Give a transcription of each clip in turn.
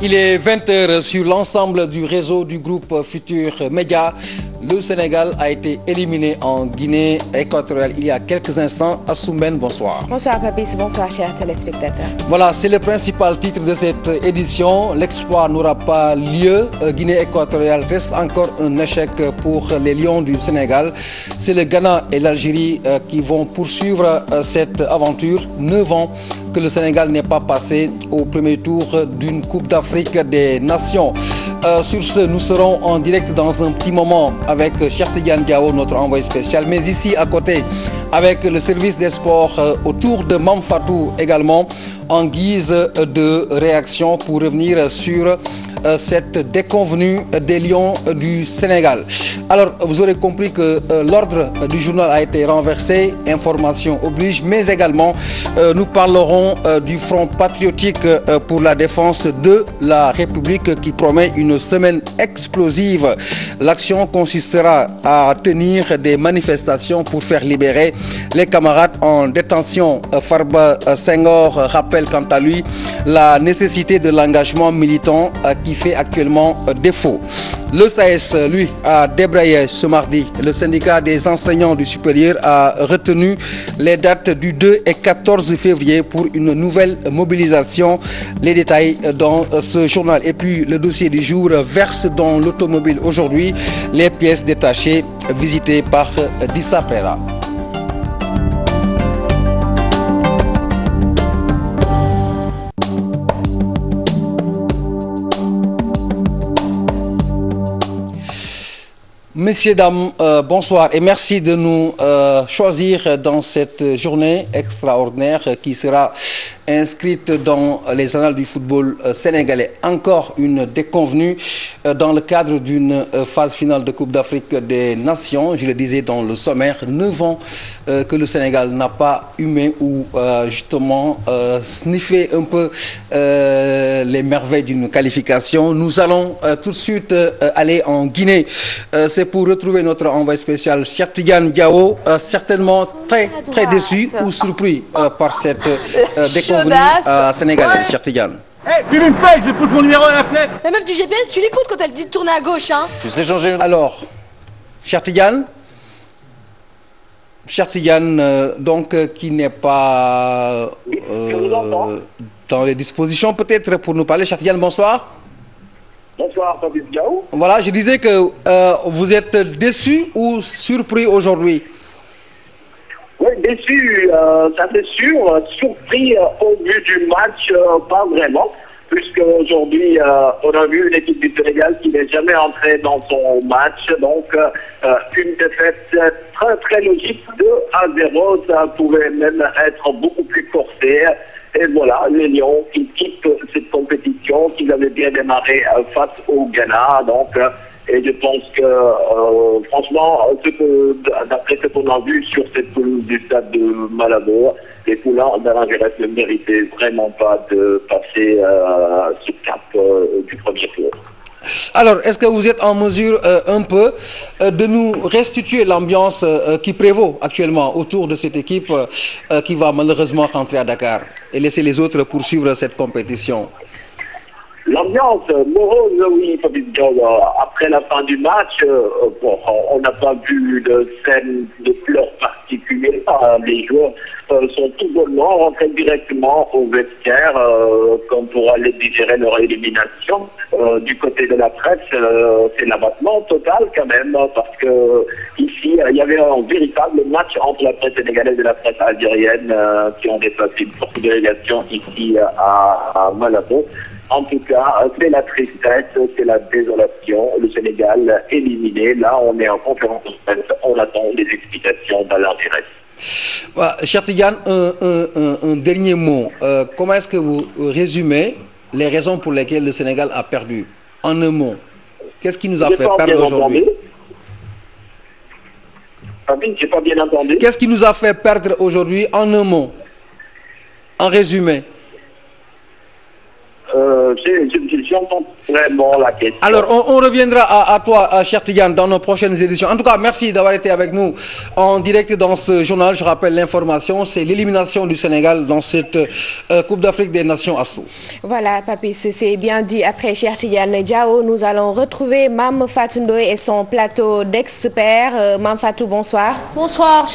Il est 20 h sur l'ensemble du réseau du groupe Futur Média. Le Sénégal a été éliminé en Guinée équatoriale il y a quelques instants. Assoumben, bonsoir. Bonsoir Papis, bonsoir chers téléspectateurs. Voilà, c'est le principal titre de cette édition. L'exploit n'aura pas lieu. Guinée équatoriale reste encore un échec pour les Lions du Sénégal. C'est le Ghana et l'Algérie qui vont poursuivre cette aventure. 9 ans que le Sénégal n'est pas passé au premier tour d'une Coupe d'Afrique des Nations. Sur ce, nous serons en direct dans un petit moment avec Cheikh Tidiane Diao, notre envoyé spécial, mais ici à côté avec le service des sports autour de Mam Fatou également en guise de réaction pour revenir sur cette déconvenue des Lions du Sénégal. Alors, vous aurez compris que l'ordre du journal a été renversé, information oblige, mais également nous parlerons du Front patriotique pour la défense de la République qui promet une semaine explosive. L'action consistera à tenir des manifestations pour faire libérer les camarades en détention. Farba Senghor rappelle quant à lui la nécessité de l'engagement militant qui fait actuellement défaut. Le SAES, lui, a débrayé ce mardi. Le syndicat des enseignants du supérieur a retenu les dates du 2 et 14 février pour une nouvelle mobilisation. Les détails dans ce journal. Et puis le dossier du jour verse dans l'automobile aujourd'hui les pièces détachées visitées par Dissa Prera. Messieurs, dames, bonsoir et merci de nous choisir dans cette journée extraordinaire qui sera inscrite dans les annales du football sénégalais. Encore une déconvenue dans le cadre d'une phase finale de Coupe d'Afrique des Nations. Je le disais dans le sommaire, 9 ans que le Sénégal n'a pas humé ou justement sniffé un peu les merveilles d'une qualification. Nous allons tout de suite aller en Guinée. C'est pour retrouver notre envoyé spécial Cheikh Tidiane Diao, certainement très déçu ou surpris par cette déconvenue sénégalaise. Cheikh Tidiane. Hey, tu me payes, je vais foutre mon numéro à la fenêtre. La meuf du GPS, tu l'écoutes quand elle dit de tourner à gauche, hein. Tu sais changer une... Alors, Cheikh Tidiane, donc qui n'est pas dans les dispositions peut-être pour nous parler. Cheikh Tidiane, bonsoir. Bonsoir, Fabrice Diao. Voilà, je disais que vous êtes déçu ou surpris aujourd'hui? Oui, déçu, ça c'est sûr. Surpris au vu du match, pas vraiment. Puisque aujourd'hui, on a vu une équipe du Sénégal qui n'est jamais entrée dans son match. Donc, une défaite très logique, 2-0. Ça pouvait même être beaucoup plus corsé. Et voilà, les Lions qui quittent cette compétition qu'ils avaient bien démarré face au Ghana. Donc, et je pense que, franchement, d'après ce qu'on a vu sur cette pelouse du stade de Malabo, les Poulains d'Algérie ne méritaient vraiment pas de passer ce cap du premier tour. Alors, est-ce que vous êtes en mesure un peu de nous restituer l'ambiance qui prévaut actuellement autour de cette équipe qui va malheureusement rentrer à Dakar et laisser les autres poursuivre cette compétition? L'ambiance morose, oui, après la fin du match, on n'a pas vu de scène de pleurs particuliers. Les joueurs sont tout bonnement rentrés directement au vestiaire comme pour aller digérer leur élimination. Du côté de la presse, c'est l'abattement total quand même, parce que ici, il y avait un véritable match entre la presse sénégalaise et la presse algérienne qui ont déplacé une forte délégation ici à Malabo. En tout cas, c'est la tristesse, c'est la désolation. Le Sénégal éliminé. Là, on est en conférence de presse. On attend des explications d'Alain Giresse. Cheikh Tidiane, un dernier mot. Comment est-ce que vous résumez les raisons pour lesquelles le Sénégal a perdu? En un mot, qu'est-ce qui nous a fait perdre aujourd'hui? J'ai pas bien entendu. Qu'est-ce qui nous a fait perdre aujourd'hui en un mot? En résumé? j'entends vraiment la question. Alors, on reviendra à toi, cher Tidiane, dans nos prochaines éditions. En tout cas, merci d'avoir été avec nous en direct dans ce journal. Je rappelle l'information, c'est l'élimination du Sénégal dans cette Coupe d'Afrique des Nations ASSO. Voilà, Papis, c'est bien dit. Après cher Tidiane Diao, nous allons retrouver Mame Fatou Ndoye et son plateau d'experts. Mame Fatou, bonsoir. Bonsoir,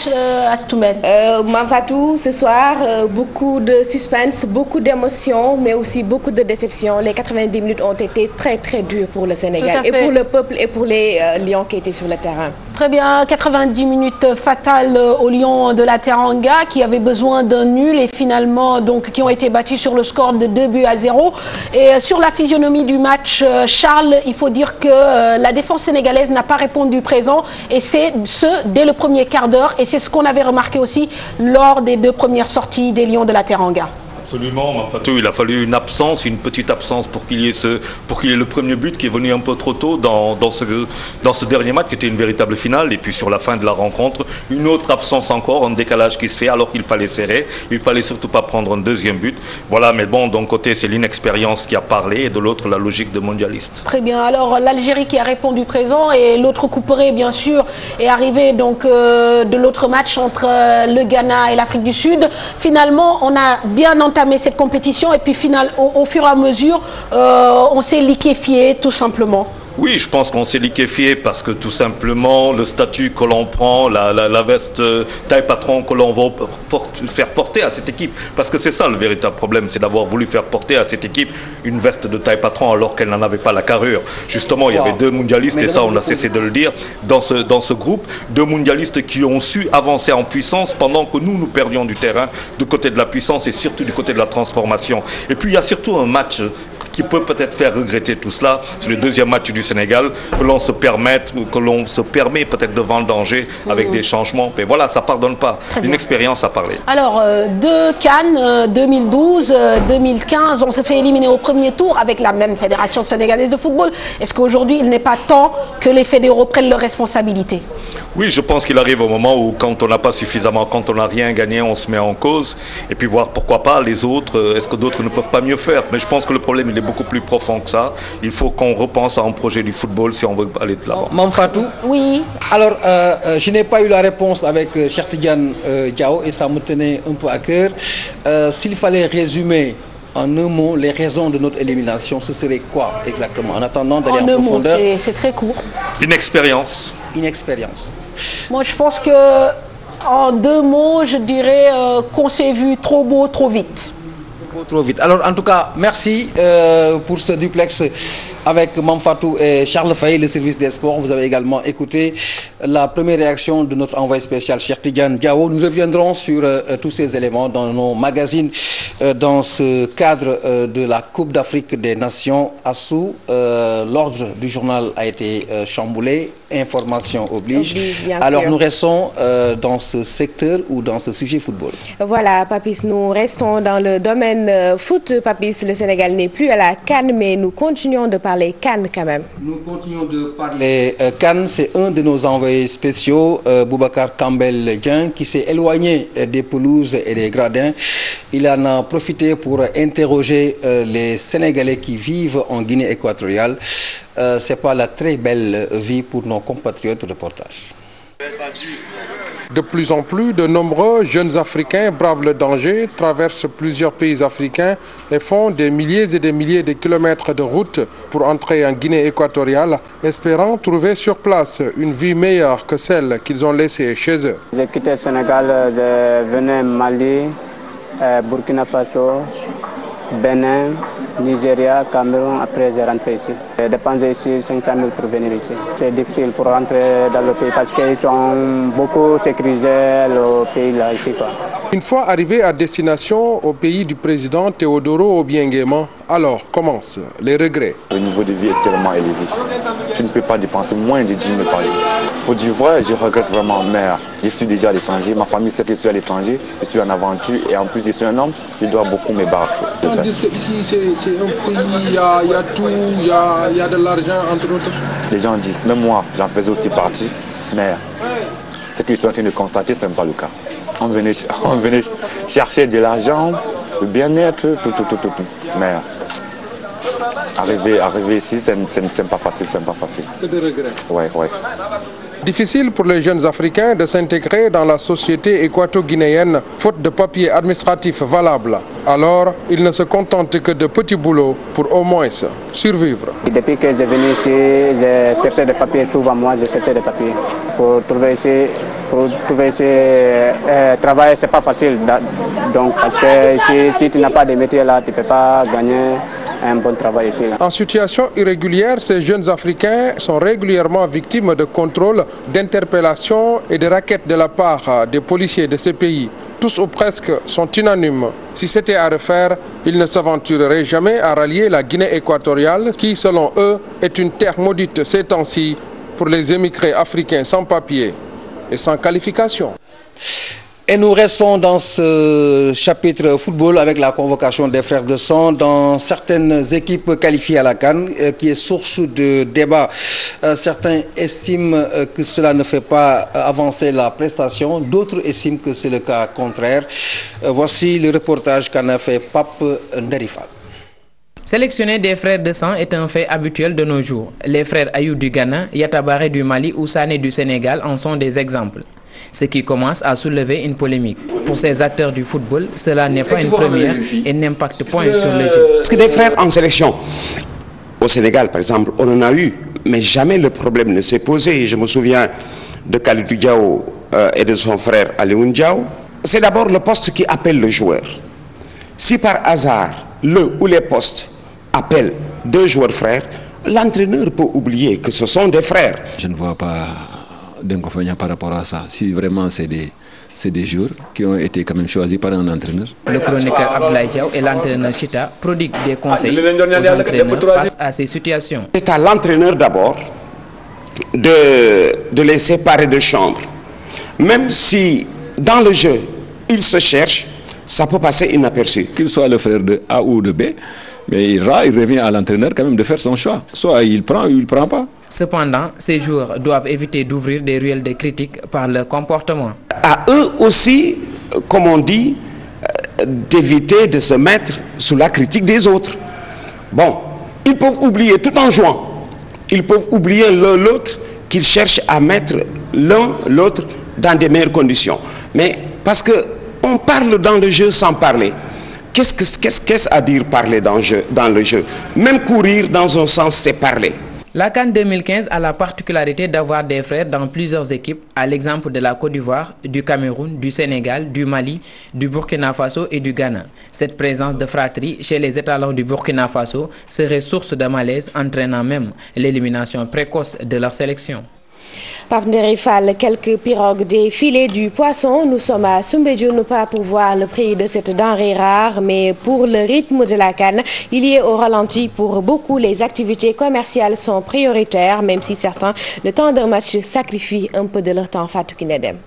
Astoumène. Mame Fatou, ce soir, beaucoup de suspense, beaucoup d'émotions, mais aussi beaucoup de déception. Les 90 minutes ont été très très dures pour le Sénégal et pour le peuple et pour les Lions qui étaient sur le terrain. Très bien, 90 minutes fatales aux Lions de la Teranga qui avaient besoin d'un nul et finalement donc qui ont été battus sur le score de 2-0. Et sur la physionomie du match, Charles, il faut dire que la défense sénégalaise n'a pas répondu présent et c'est ce dès le premier quart d'heure et c'est ce qu'on avait remarqué aussi lors des 2 premières sorties des Lions de la Teranga. Absolument, il a fallu une absence, une petite absence pour qu'il y ait le premier but qui est venu un peu trop tôt dans ce dernier match qui était une véritable finale. Et puis sur la fin de la rencontre, une autre absence encore, un décalage qui se fait alors qu'il fallait serrer. Il fallait surtout pas prendre un deuxième but. Voilà, mais bon, d'un côté c'est l'inexpérience qui a parlé et de l'autre la logique de mondialiste. Très bien, alors l'Algérie qui a répondu présent et l'autre couperet bien sûr est arrivé donc de l'autre match entre le Ghana et l'Afrique du Sud. Finalement, on a bien entamé cette compétition et puis au fur et à mesure on s'est liquéfié tout simplement. Oui, je pense qu'on s'est liquéfié parce que tout simplement le statut que l'on prend, la veste taille patron que l'on va faire porter à cette équipe. Parce que c'est ça le véritable problème, c'est d'avoir voulu faire porter à cette équipe une veste de taille patron alors qu'elle n'en avait pas la carrure. Justement, il y avait 2 mondialistes et ça on a cessé de le dire dans ce groupe. 2 mondialistes qui ont su avancer en puissance pendant que nous perdions du terrain du côté de la puissance et surtout du côté de la transformation. Et puis il y a surtout un match qui peut peut-être faire regretter tout cela, c'est le deuxième match du Sénégal, que l'on se permet peut-être de vendanger avec des changements. Mais voilà, ça ne pardonne pas. Une expérience à parler. Alors, 2 Cannes, 2012, 2015, on s'est fait éliminer au premier tour avec la même fédération sénégalaise de football. Est-ce qu'aujourd'hui, il n'est pas temps que les fédéraux prennent leurs responsabilités? Oui, je pense qu'il arrive au moment où quand on n'a pas suffisamment, quand on n'a rien gagné, on se met en cause. Et puis voir pourquoi pas les autres, est-ce que d'autres ne peuvent pas mieux faire? Mais je pense que le problème, il est beaucoup plus profond que ça. Il faut qu'on repense à un projet du football si on veut aller de l'avant. Mame Fatou. Oui. Alors, je n'ai pas eu la réponse avec cher Tidiane Diao et ça me tenait un peu à cœur. S'il fallait résumer en un mot les raisons de notre élimination, ce serait quoi exactement? En attendant d'aller en profondeur. C'est très court. Inexpérience. Inexpérience. Moi, je pense que en 2 mots, je dirais qu'on s'est vu trop beau, trop vite. Trop vite. Alors, en tout cas, merci pour ce duplex avec Mame Fatou et Charles Faye, le service des sports. Vous avez également écouté la première réaction de notre envoyé spécial, Cheikh Tidiane Diao. Nous reviendrons sur tous ces éléments dans nos magazines dans ce cadre de la Coupe d'Afrique des Nations ASSO. L'ordre du journal a été chamboulé. Information oblige. Alors, nous restons dans ce secteur ou dans ce sujet football. Voilà, Papis, nous restons dans le domaine foot. Papis, le Sénégal n'est plus à la CAN, mais nous continuons de parler CAN quand même. Nous continuons de parler CAN. C'est un de nos envoyés spéciaux, Boubacar Campbell-Dieng, qui s'est éloigné des pelouses et des gradins. Il en a profité pour interroger les Sénégalais qui vivent en Guinée équatoriale. C'est pas la très belle vie pour nos compatriotes. Reportage. De plus en plus, de nombreux jeunes Africains bravent le danger, traversent plusieurs pays africains et font des milliers et des milliers de kilomètres de route pour entrer en Guinée équatoriale, espérant trouver sur place une vie meilleure que celle qu'ils ont laissée chez eux. J'ai quitté le Sénégal, je venais Mali, Burkina Faso, Bénin, Nigeria, Cameroun, après j'ai rentré ici. J'ai dépensé ici 500 000 pour venir ici. C'est difficile pour rentrer dans le pays parce qu'ils sont beaucoup sécurisés, le pays là, ici, quoi. Une fois arrivé à destination au pays du président Théodoro Obiang-Nguema, alors commencent les regrets. Le niveau de vie est tellement élevé. Tu ne peux pas dépenser moins de 10 000 par jour. Pour dire vrai, je regrette vraiment, mais je suis déjà à l'étranger, ma famille sait que je suis à l'étranger, je suis en aventure et en plus je suis un homme, je dois beaucoup me battre. On dit qu'ici c'est un pays, il y a tout, il y a de l'argent entre autres. Les gens disent, même moi j'en faisais aussi partie, mais ce qu'ils sont en train de constater, ce n'est pas le cas. On venait chercher de l'argent, le bien-être, tout. Mais Arriver ici, c'est pas facile, Que de regrets. Ouais. Difficile pour les jeunes Africains de s'intégrer dans la société équato-guinéenne, faute de papiers administratifs valables. Alors, ils ne se contentent que de petits boulots pour au moins survivre. Depuis que je suis venu ici, j'ai cherché des papiers, souvent moi j'ai cherché des papiers. Pour trouver ici travail, c'est pas facile. Donc, parce que si tu n'as pas de métier là, tu ne peux pas gagner un bon travail ici. En situation irrégulière, ces jeunes Africains sont régulièrement victimes de contrôles, d'interpellations et de raquettes de la part des policiers de ces pays. Tous ou presque sont unanimes. Si c'était à refaire, ils ne s'aventureraient jamais à rallier la Guinée équatoriale qui, selon eux, est une terre maudite ces temps-ci pour les émigrés africains sans papier et sans qualification. Et nous restons dans ce chapitre football avec la convocation des frères de sang dans certaines équipes qualifiées à la CAN qui est source de débat. Certains estiment que cela ne fait pas avancer la prestation, d'autres estiment que c'est le cas contraire. Voici le reportage qu'en a fait Pape Nderifal. Sélectionner des frères de sang est un fait habituel de nos jours. Les frères Ayou du Ghana, Yatabare du Mali ou Sané du Sénégal en sont des exemples. Ce qui commence à soulever une polémique. Pour ces acteurs du football, cela n'est pas une première et n'impacte point sur le jeu. Parce que des frères en sélection, au Sénégal par exemple, on en a eu, mais jamais le problème ne s'est posé. Je me souviens de Khalidou Diao et de son frère Alioune Diao. C'est d'abord le poste qui appelle le joueur. Si par hasard, le ou les postes appellent deux joueurs frères, l'entraîneur peut oublier que ce sont des frères. Je ne vois pas d'inconvénient par rapport à ça. Si vraiment c'est des joueurs qui ont été quand même choisis par un entraîneur. Le chroniqueur Abdoulaye Diaw et l'entraîneur Chita prodiguent des conseils aux entraîneurs face à ces situations. C'est à l'entraîneur d'abord de les séparer de chambre. Même si dans le jeu, ils se cherchent, ça peut passer inaperçu. Qu'il soit le frère de A ou de B, mais il revient à l'entraîneur quand même de faire son choix. Soit il prend ou il ne prend pas. Cependant, ces joueurs doivent éviter d'ouvrir des ruelles de critiques par leur comportement. À eux aussi, comme on dit, d'éviter de se mettre sous la critique des autres. Bon, ils peuvent oublier tout en jouant. Ils peuvent oublier l'un l'autre qu'ils cherchent à mettre l'un l'autre dans des meilleures conditions. Mais parce qu'on parle dans le jeu sans parler. Qu'est-ce à dire parler dans le jeu? Même courir dans un sens, c'est parler. La CAN 2015 a la particularité d'avoir des frères dans plusieurs équipes, à l'exemple de la Côte d'Ivoire, du Cameroun, du Sénégal, du Mali, du Burkina Faso et du Ghana. Cette présence de fratrie chez les étalons du Burkina Faso serait source de malaise, entraînant même l'élimination précoce de leur sélection. Pape Nderifal, quelques pirogues des filets du poisson. Nous sommes à Soumbédioune, pas pour voir le prix de cette denrée rare, mais pour le rythme de la CAN. Il y est au ralenti pour beaucoup. Les activités commerciales sont prioritaires, même si certains, le temps d'un match, sacrifient un peu de leur temps. Fatou Kinedem.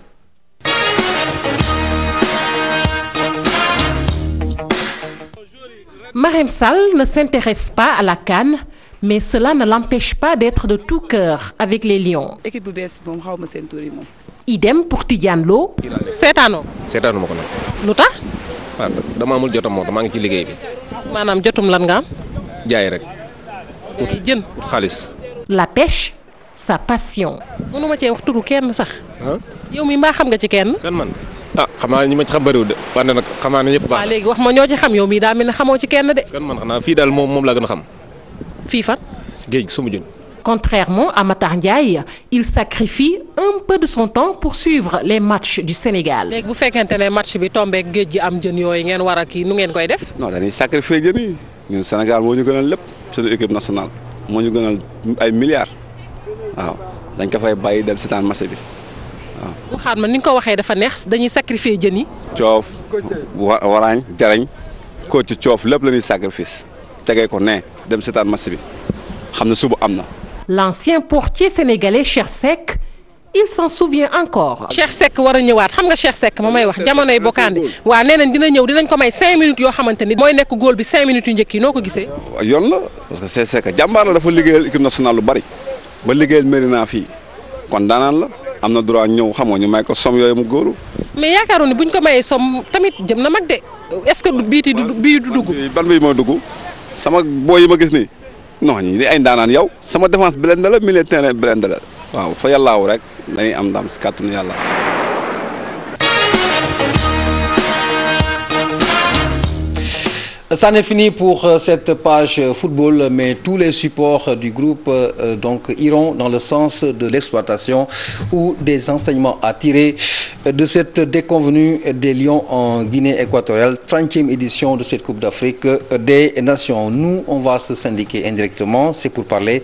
Marème Sall ne s'intéresse pas à la CAN, mais cela ne l'empêche pas d'être de tout cœur avec les Lions. Idem pour Tidiane Lo. Seetaanoo. seetaanu ma ko nag. lu tax. waaw dama amul jotam moo tax maa ngi ci liggéey bi. maanaam jotum lan nga am. jaay rek. jën. ut xaalis. La pêche, sa passion. mënuma cee wax turu kenn sax. yow mi mbaa xam nga ci kenn. kan man xam naa ñi ma ci xam bëriwul de wante nag xam naa ne ñëpp baax. waaw léegi wax ma ñoo ci xam yow mii daa mel ne xamoo ci kenn de. kan man xanaa fii daal moom laa gën a xam. fii fan. si géej gi Soumbédioune. Contrairement à Matar Ndiaye, il sacrifie un peu de son temps pour suivre les matchs du Sénégal. léegi bu fekkente ne match bi tombé géej gi am jën yooyu ngeen war a kii nu ngeen koy def. non dañuy sacrifier jën yi ñun Sénégal moo ñu gënal lépp suñu équipe nationale moo ñu gënal ay milliards waaw dañ ko fay bàyyi dem seetaan match bi waaw. waxaat ma ni nga ko waxee dafa neex dañuy sacrifier jën yi. coof waraañ jarañ ko ci coof lépp la ñuy sacrifice tegee ko ne dem seetaan match bi xam ne suba am na. L'ancien portier sénégalais Cheikh Seck, il s'en souvient encore. Cheikh Seck war a ñëwaat xam nga Cheikh Seck ma may wax jamonoy Bokande waaw nee nañ dina ñëw dinañ ko may 5 minutes yoo xamante ni mooy nekk góol bi 5 minutes yu njëkk yi noo ko gisee. yoon la parce que Cheikh Seck jàmbaar la dafa liggéeyal équipe nationale lu bari ba liggéeyal Médina fii kon daanaan la am na droit ñëw xamoo ñu may ko som yooyu mu góoru. mais yaakaaroon ni buñ ko mayee som tamit jëm na mag de est-ce que bii du dugg. ban bii moo dugg sama boy yi ma gis nii non ñi ay ndaanaan yow sama défense blende la milieu terrain blende la waaw fa yàllaaw rek dañuy am ndam si kàttanu yàlla. Ça n'est fini pour cette page football, mais tous les supports du groupe donc iront dans le sens de l'exploitation ou des enseignements à tirer de cette déconvenue des Lions en Guinée équatoriale, 30e édition de cette Coupe d'Afrique des Nations. Nous, on va se syndiquer indirectement, c'est pour parler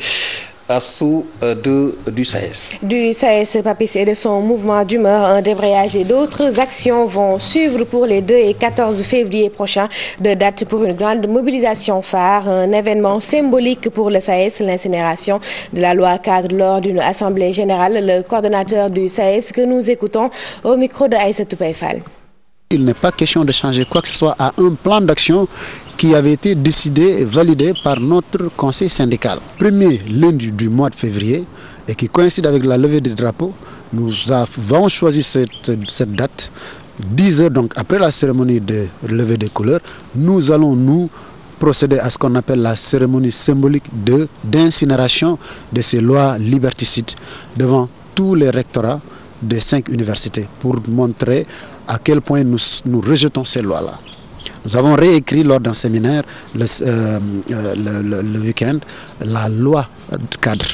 du SAES. Du SAES, Papis, et de son mouvement d'humeur, un débrayage et d'autres actions vont suivre pour les 2 et 14 février prochains, de date pour une grande mobilisation phare, un événement symbolique pour le SAES, l'incinération de la loi cadre lors d'une assemblée générale. Le coordonnateur du SAES que nous écoutons au micro de Aïssatou Paye-Fall. Il n'est pas question de changer quoi que ce soit à un plan d'action qui avait été décidé et validé par notre conseil syndical. Premier lundi du mois de février et qui coïncide avec la levée des drapeaux, nous avons choisi cette date. 10 heures donc après la cérémonie de levée des couleurs, nous allons nous procéder à ce qu'on appelle la cérémonie symbolique d'incinération de ces lois liberticides devant tous les rectorats des 5 universités pour montrer à quel point nous rejetons ces lois-là. Nous avons réécrit lors d'un séminaire le week-end la loi cadre,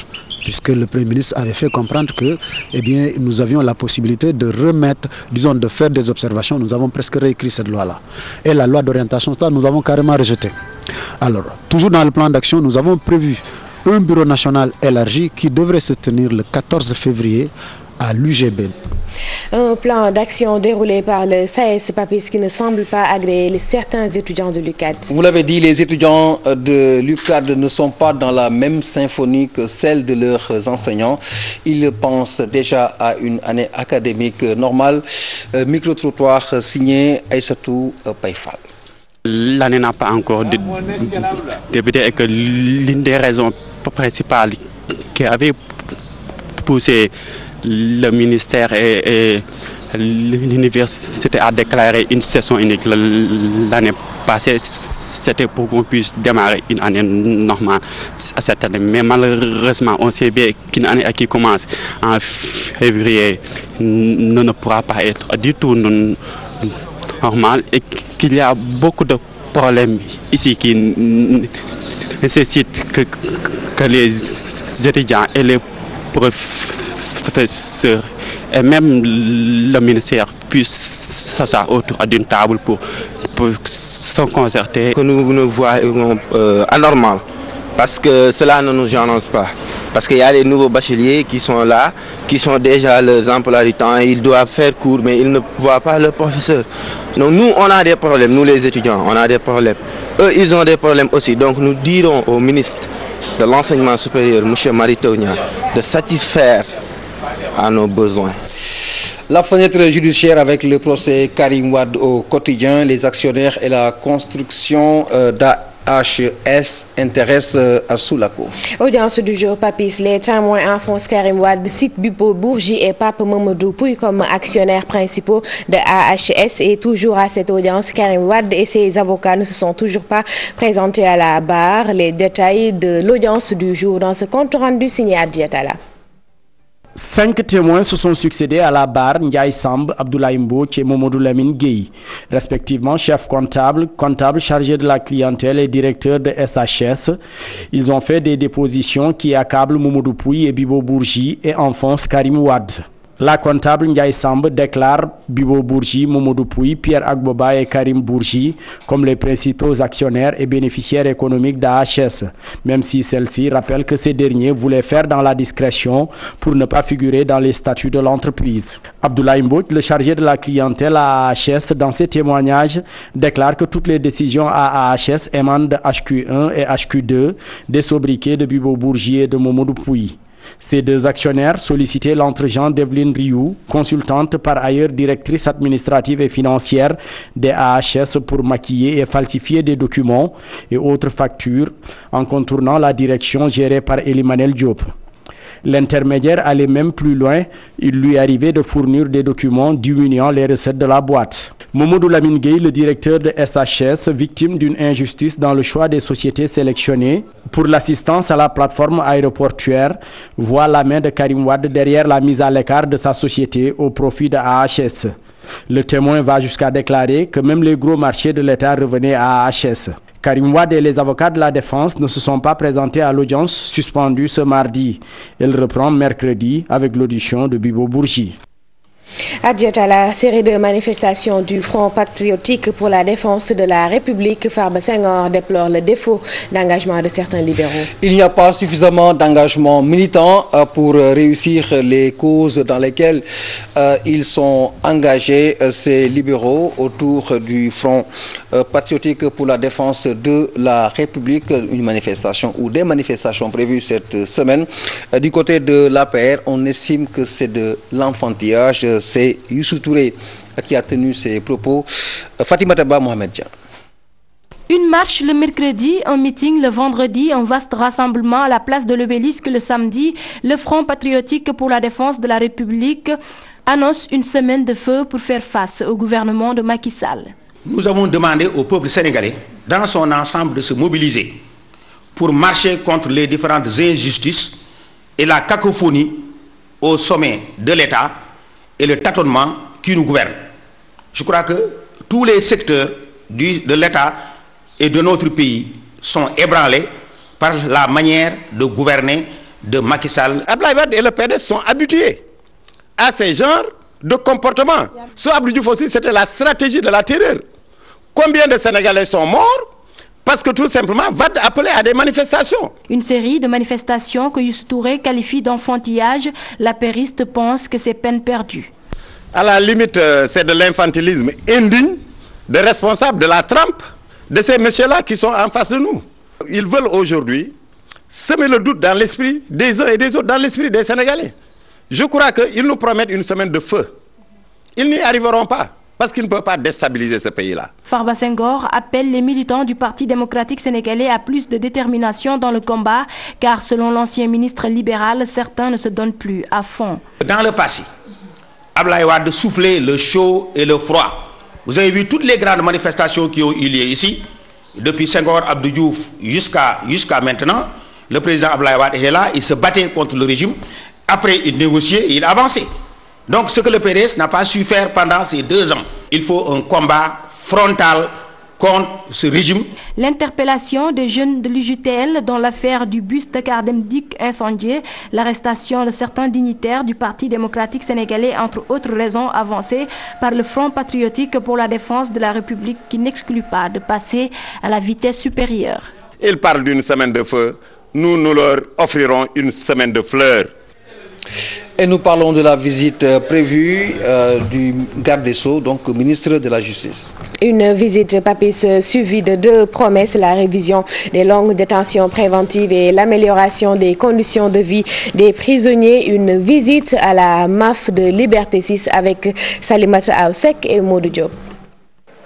puisque le Premier ministre avait fait comprendre que nous avions la possibilité de remettre, disons de faire des observations. Nous avons presque réécrit cette loi-là. Et la loi d'orientation, nous avons carrément rejeté. Alors, toujours dans le plan d'action, nous avons prévu un bureau national élargi qui devrait se tenir le 14 février à l'UGB. Un plan d'action déroulé par le SAES, Papis, qui ne semble pas agréer certains étudiants de l'UCAD. Vous l'avez dit, les étudiants de l'UCAD ne sont pas dans la même symphonie que celle de leurs enseignants. Ils pensent déjà à une année académique normale. Micro-trottoir signé Aïssatou Paye-Fall. L'année n'a pas encore débuté et que l'une des raisons principales qui avait poussé le ministère et l'université a déclaré une session unique l'année passée, c'était pour qu'on puisse démarrer une année normale cette année. Mais malheureusement, on sait bien qu'une année qui commence en février ne pourra pas être du tout normale et qu'il y a beaucoup de problèmes ici qui nécessitent que les étudiants et les professeurs et même le ministère puissent s'asseoir autour d'une table pour se concerter. Que nous ne voyons anormal, parce que cela ne nous gêne pas. Parce qu'il y a des nouveaux bacheliers qui sont là, qui sont déjà les emplois du temps, ils doivent faire cours, mais ils ne voient pas le professeur. Donc nous, on a des problèmes, nous les étudiants, on a des problèmes. Eux, ils ont des problèmes aussi. Donc nous dirons au ministre de l'enseignement supérieur, M. Maritonia, de satisfaire à nos besoins. La fenêtre judiciaire avec le procès Karim Wade au quotidien, les actionnaires et la construction d'AHS intéressent à Soulako. Audience du jour, Papis. Les témoins enfoncent Karim Wade, citent Bibo Bourgi et Pape Mamadou Pouy comme actionnaires principaux de AHS. Et toujours à cette audience, Karim Wade et ses avocats ne se sont toujours pas présentés à la barre. Les détails de l'audience du jour dans ce compte rendu signé à Diatala. 5 témoins se sont succédés à la barre, Ndiaye Samb, Abdoulaye Mbouch et Momodou Lamine Gueye, respectivement chef comptable, comptable chargé de la clientèle et directeur de SHS. Ils ont fait des dépositions qui accablent Momodou Pouy et Bibo Bourgi et enfoncent Karim Wade. La comptable Ndiaye Samb déclare Bibo Bourgi, Momodou Pouy, Pierre Agboba et Karim Bourgi comme les principaux actionnaires et bénéficiaires économiques d'AHS, même si celle-ci rappelle que ces derniers voulaient faire dans la discrétion pour ne pas figurer dans les statuts de l'entreprise. Abdoulaye Mbouch, le chargé de la clientèle à AHS, dans ses témoignages, déclare que toutes les décisions à AHS émanent de HQ1 et HQ2, des sobriquets de Bibo Bourgi et de Momodou Pouy. Ces 2 actionnaires sollicitaient l'entregent d'Evelyne Rioux, consultante par ailleurs directrice administrative et financière des AHS pour maquiller et falsifier des documents et autres factures en contournant la direction gérée par Elimanel Diop. L'intermédiaire allait même plus loin, il lui arrivait de fournir des documents diminuant les recettes de la boîte. Momodou Lamine Gueye, le directeur de SHS, victime d'une injustice dans le choix des sociétés sélectionnées pour l'assistance à la plateforme aéroportuaire, voit la main de Karim Wade derrière la mise à l'écart de sa société au profit de AHS. Le témoin va jusqu'à déclarer que même les gros marchés de l'État revenaient à AHS. Karim Wade et les avocats de la défense ne se sont pas présentés à l'audience suspendue ce mardi. Elle reprend mercredi avec l'audition de Bibo Bourgi. Adjette à la série de manifestations du Front patriotique pour la défense de la République, Farba Senghor déplore le défaut d'engagement de certains libéraux. Il n'y a pas suffisamment d'engagement militant pour réussir les causes dans lesquelles ils sont engagés, ces libéraux, autour du Front patriotique pour la défense de la République. Une manifestation ou des manifestations prévues cette semaine. Du côté de l'APR, on estime que c'est de l'enfantillage. C'est Youssou Touré qui a tenu ses propos. Fatima Taba Mohamed Dia. Une marche le mercredi, un meeting le vendredi, un vaste rassemblement à la place de l'Obélisque le samedi. Le Front patriotique pour la défense de la République annonce une semaine de feu pour faire face au gouvernement de Macky Sall. Nous avons demandé au peuple sénégalais, dans son ensemble, de se mobiliser pour marcher contre les différentes injustices et la cacophonie au sommet de l'État et le tâtonnement qui nous gouverne. Je crois que tous les secteurs de l'État et de notre pays sont ébranlés par la manière de gouverner de Macky Sall. Abdoulaye Wade et le PDS sont habitués à ces genres de comportements. Ce Abdou Diouf aussi, c'était la stratégie de la terreur. Combien de Sénégalais sont morts parce que tout simplement Wade appelait à des manifestations. Une série de manifestations que Youssou Touré qualifie d'enfantillage. L'apériste pense que c'est peine perdue. À la limite, c'est de l'infantilisme indigne des responsables de la trempe de ces messieurs-là qui sont en face de nous. Ils veulent aujourd'hui semer le doute dans l'esprit des uns et des autres, dans l'esprit des Sénégalais. Je crois qu'ils nous promettent une semaine de feu. Ils n'y arriveront pas. Parce qu'ils ne peuvent pas déstabiliser ce pays-là. Farba Senghor appelle les militants du Parti démocratique sénégalais à plus de détermination dans le combat, car selon l'ancien ministre libéral, certains ne se donnent plus à fond. Dans le passé, Abdoulaye Wade soufflait le chaud et le froid. Vous avez vu toutes les grandes manifestations qui ont eu lieu ici, depuis Senghor, Abdou Diouf jusqu'à maintenant. Le président Abdoulaye Wade était là, il se battait contre le régime. Après, il négociait et il avançait. Donc ce que le PDS n'a pas su faire pendant ces 2 ans, il faut un combat frontal contre ce régime. L'interpellation des jeunes de l'UJTL dans l'affaire du bus de Kardemdik incendié, l'arrestation de certains dignitaires du Parti démocratique sénégalais, entre autres raisons avancées par le Front patriotique pour la défense de la République qui n'exclut pas de passer à la vitesse supérieure. Ils parlent d'une semaine de feu, nous leur offrirons une semaine de fleurs. Et nous parlons de la visite prévue du garde des Sceaux, donc ministre de la Justice. Une visite Papis suivie de 2 promesses, la révision des longues détentions préventives et l'amélioration des conditions de vie des prisonniers. Une visite à la MAF de Liberté 6 avec Salimata Aoussek et Modou Diop.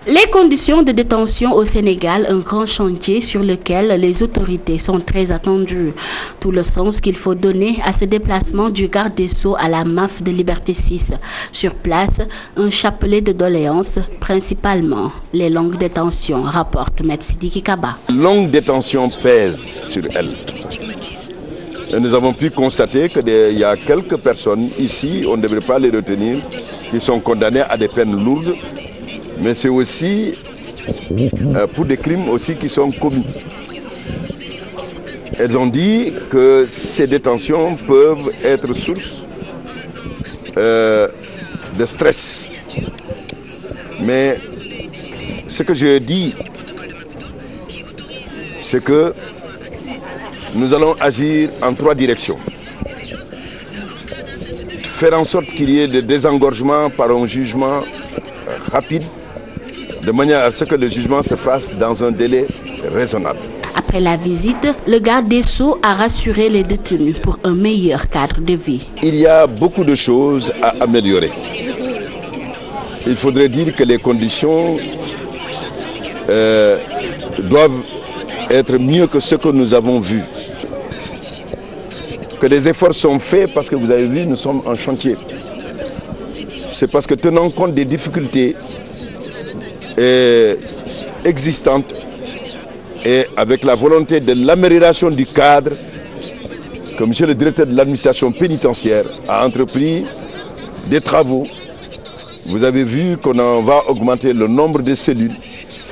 Les conditions de détention au Sénégal, un grand chantier sur lequel les autorités sont très attendues. Tout le sens qu'il faut donner à ce déplacement du garde des Sceaux à la MAF de Liberté 6. Sur place, un chapelet de doléances, principalement les longues détentions, rapporte M. Sidiki Kaba. Longue détention pèse sur elle. Et nous avons pu constater qu'il y a quelques personnes ici, on ne devrait pas les retenir, qui sont condamnées à des peines lourdes. Mais c'est aussi pour des crimes aussi qui sont commis. Elles ont dit que ces détentions peuvent être source de stress. Mais ce que je dis, c'est que nous allons agir en 3 directions. Faire en sorte qu'il y ait des désengorgements par un jugement rapide, de manière à ce que le jugement se fasse dans un délai raisonnable. Après la visite, le garde des Sceaux a rassuré les détenus pour un meilleur cadre de vie. Il y a beaucoup de choses à améliorer. Il faudrait dire que les conditions doivent être mieux que ce que nous avons vu. que des efforts sont faits parce que vous avez vu, nous sommes en chantier. C'est parce que tenant compte des difficultés existantes et avec la volonté de l'amélioration du cadre que monsieur le directeur de l'administration pénitentiaire a entrepris des travaux. Vous avez vu qu'on va augmenter le nombre de cellules.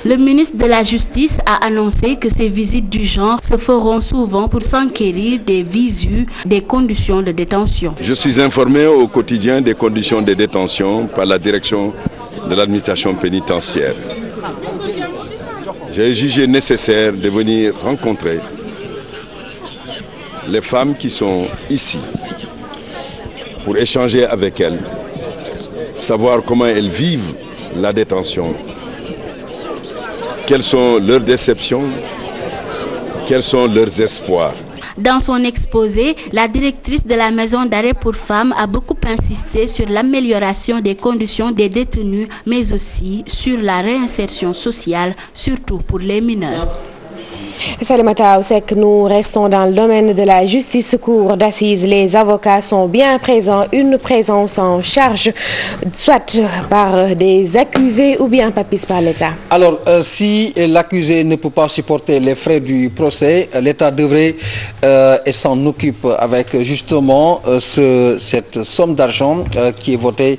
Le ministre de la Justice a annoncé que ces visites du genre se feront souvent pour s'enquérir des visus des conditions de détention. Je suis informé au quotidien des conditions de détention par la direction de l'administration pénitentiaire. J'ai jugé nécessaire de venir rencontrer les femmes qui sont ici pour échanger avec elles, savoir comment elles vivent la détention. Quelles sont leurs déceptions? Quels sont leurs espoirs? Dans son exposé, la directrice de la maison d'arrêt pour femmes a beaucoup insisté sur l'amélioration des conditions des détenus, mais aussi sur la réinsertion sociale, surtout pour les mineurs. Salimata Oussek, nous restons dans le domaine de la justice, cour d'assises. Les avocats sont bien présents, une présence en charge, soit par des accusés ou bien papis par l'État. Alors, si l'accusé ne peut pas supporter les frais du procès, l'État devrait et s'en occupe avec justement cette somme d'argent qui est votée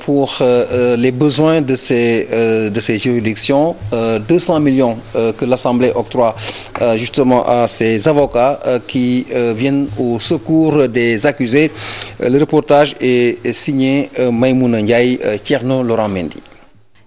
pour les besoins de ces juridictions, 200 millions que l'Assemblée octroie justement à ces avocats qui viennent au secours des accusés. Le reportage est signé Maïmouna Ndiaye, Thierno Laurent Mendy.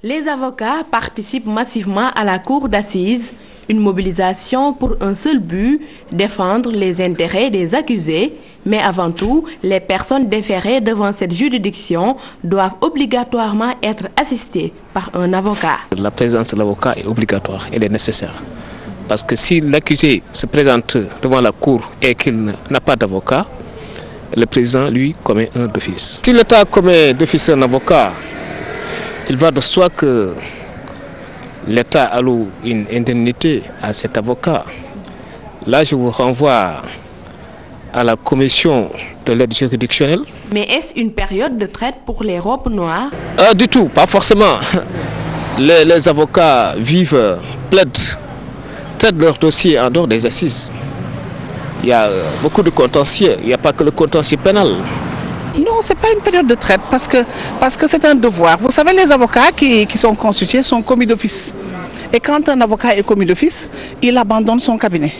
Les avocats participent massivement à la cour d'assises, une mobilisation pour un seul but, défendre les intérêts des accusés. Mais avant tout, les personnes déférées devant cette juridiction doivent obligatoirement être assistées par un avocat. La présence de l'avocat est obligatoire, elle est nécessaire. Parce que si l'accusé se présente devant la cour et qu'il n'a pas d'avocat, le président, lui, commet un d'office. Si l'État commet d'office un avocat, il va de soi que l'État alloue une indemnité à cet avocat. Là, je vous renvoie à la commission de l'aide juridictionnelle. Mais est-ce une période de traite pour les robes noires? Du tout, pas forcément. Les avocats vivent, plaident, traitent leur dossier en dehors des assises. Il y a beaucoup de contentieux, il n'y a pas que le contentieux pénal. Non, ce n'est pas une période de traite parce que c'est un devoir. Vous savez, les avocats qui sont constitués sont commis d'office. Et quand un avocat est commis d'office, il abandonne son cabinet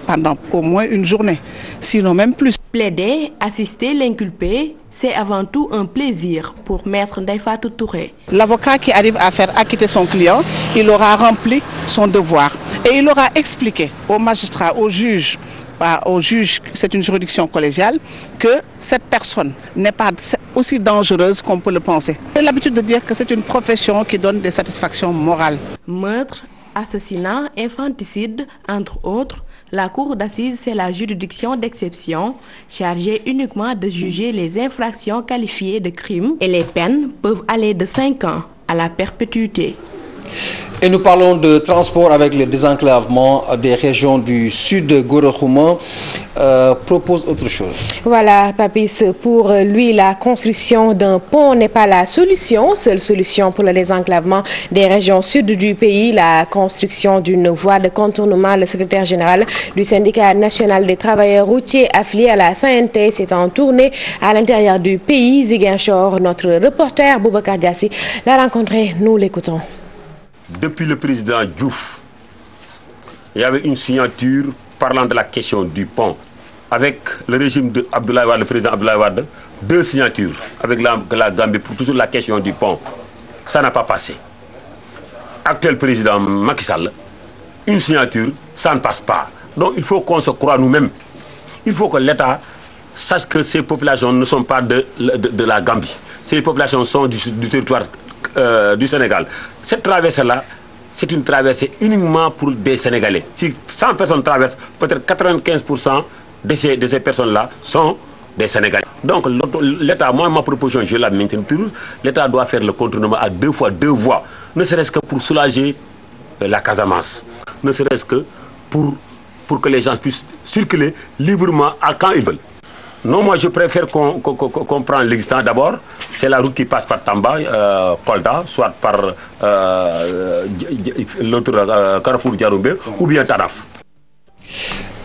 pendant au moins une journée, sinon même plus. Plaider, assister l'inculpé, c'est avant tout un plaisir pour Maître Ndeye Fatou Touré. L'avocat qui arrive à faire acquitter son client, il aura rempli son devoir et il aura expliqué aux magistrats, aux juges, c'est une juridiction collégiale, que cette personne n'est pas aussi dangereuse qu'on peut le penser. J'ai l'habitude de dire que c'est une profession qui donne des satisfactions morales. Meurtre, assassinat, infanticide, entre autres, la cour d'assises, c'est la juridiction d'exception, chargée uniquement de juger les infractions qualifiées de crimes, et les peines peuvent aller de 5 ans à la perpétuité. Et nous parlons de transport avec le désenclavement des régions du sud. Gorohouma propose autre chose. Voilà, Papis, pour lui, la construction d'un pont n'est pas la solution. Seule solution pour le désenclavement des régions sud du pays, la construction d'une voie de contournement. Le secrétaire général du syndicat national des travailleurs routiers affilié à la CNT s'est en tournée à l'intérieur du pays. Ziguinchor, notre reporter Boubacar Diassi l'a rencontré. Nous l'écoutons. Depuis le président Diouf, il y avait une signature parlant de la question du pont. Avec le régime de Abdoulaye Wade, le président Abdoulaye Wade, 2 signatures avec la Gambie pour toujours la question du pont. Ça n'a pas passé. Actuel président Macky Sall, une signature, ça ne passe pas. Donc il faut qu'on se croie nous-mêmes. Il faut que l'État sache que ces populations ne sont pas de la Gambie. Ces populations sont du territoire du Sénégal. Cette traversée-là, c'est une traversée uniquement pour des Sénégalais. Si 100 personnes traversent, peut-être 95% de ces personnes-là sont des Sénégalais. Donc l'État, moi ma proposition, je la maintiens toujours, l'État doit faire le contournement à 2 fois 2 voies, ne serait-ce que pour soulager la Casamance, ne serait-ce que pour pour que les gens puissent circuler librement quand ils veulent. Non, moi je préfère qu'on prenne l'existant d'abord. C'est la route qui passe par Tamba, Kolda, soit par l'autre Carrefour Diaroumbe ou bien Taraf.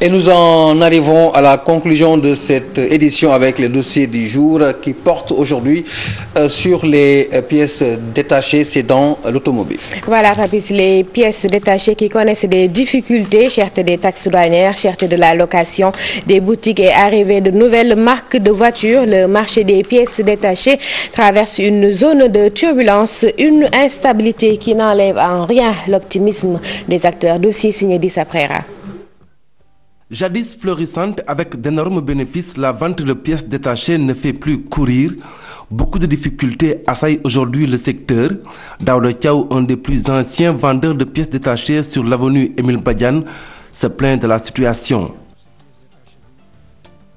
Et nous en arrivons à la conclusion de cette édition avec le dossier du jour qui porte aujourd'hui sur les pièces détachées, c'est dans l'automobile. Voilà, Papis, les pièces détachées qui connaissent des difficultés, cherté des taxes douanières, cherté de la location des boutiques et arrivée de nouvelles marques de voitures. Le marché des pièces détachées traverse une zone de turbulence, une instabilité qui n'enlève en rien l'optimisme des acteurs. Dossier signé Dissa Prera. Jadis florissante avec d'énormes bénéfices, la vente de pièces détachées ne fait plus courir. Beaucoup de difficultés assaillent aujourd'hui le secteur. Daouda Thiaw, un des plus anciens vendeurs de pièces détachées sur l'avenue Émile Badiane, se plaint de la situation.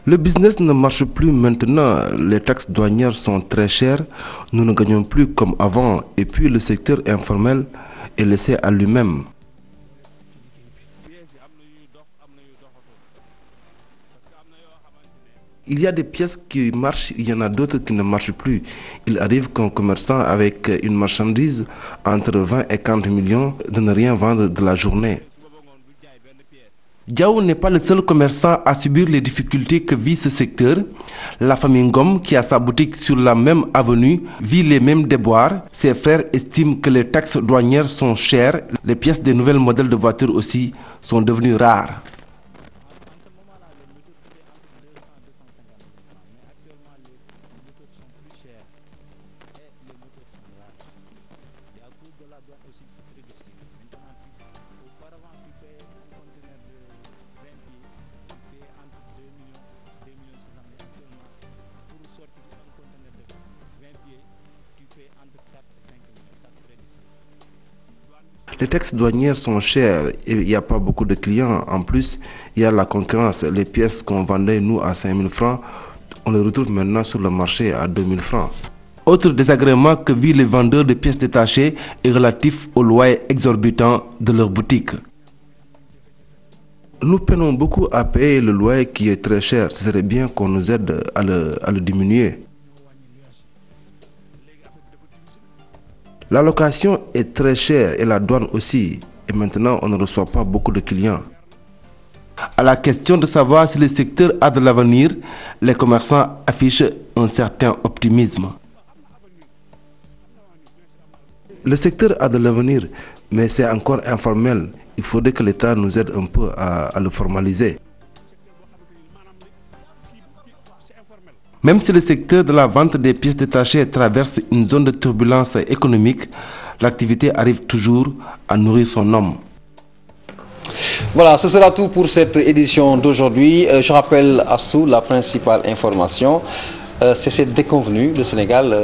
Le business ne marche plus maintenant. Les taxes douanières sont très chères. Nous ne gagnons plus comme avant. Et puis le secteur informel est laissé à lui-même. Il y a des pièces qui marchent, il y en a d'autres qui ne marchent plus. Il arrive qu'un commerçant avec une marchandise entre 20 et 40 millions de ne rien vendre de la journée. Diaw n'est pas le seul commerçant à subir les difficultés que vit ce secteur. La famille Ngom, qui a sa boutique sur la même avenue, vit les mêmes déboires. Ses frères estiment que les taxes douanières sont chères. Les pièces des nouvelles modèles de voitures aussi sont devenues rares. Les taxes douanières sont chères et il n'y a pas beaucoup de clients. En plus, il y a la concurrence. Les pièces qu'on vendait nous à 5 000 francs, on les retrouve maintenant sur le marché à 2 000 francs. Autre désagrément que vivent les vendeurs de pièces détachées est relatif au loyer exorbitant de leurs boutiques. Nous peinons beaucoup à payer le loyer qui est très cher. Ce serait bien qu'on nous aide à le diminuer. La location est très chère et la douane aussi. Et maintenant, on ne reçoit pas beaucoup de clients. À la question de savoir si le secteur a de l'avenir, les commerçants affichent un certain optimisme. Le secteur a de l'avenir, mais c'est encore informel. Il faudrait que l'État nous aide un peu à le formaliser. Même si le secteur de la vente des pièces détachées traverse une zone de turbulence économique, l'activité arrive toujours à nourrir son homme. Voilà, ce sera tout pour cette édition d'aujourd'hui. Je rappelle à Sou la principale information. C'est cette déconvenue, le Sénégal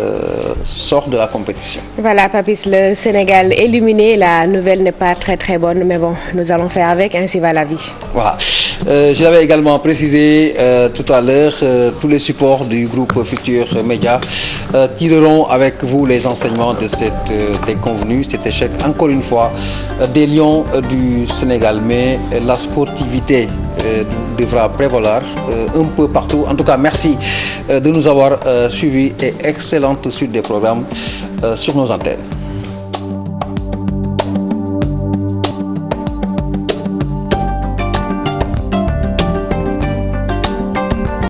sort de la compétition. Voilà, Papis, le Sénégal éliminé. La nouvelle n'est pas très bonne, mais bon, nous allons faire avec, ainsi va la vie. Voilà. Je l'avais également précisé tout à l'heure, tous les supports du groupe Futur Média tireront avec vous les enseignements de cette déconvenue, cet échec, encore une fois, des Lions du Sénégal. Mais la sportivité devra prévaloir un peu partout. En tout cas, merci de nous avoir suivis et excellente suite des programmes sur nos antennes.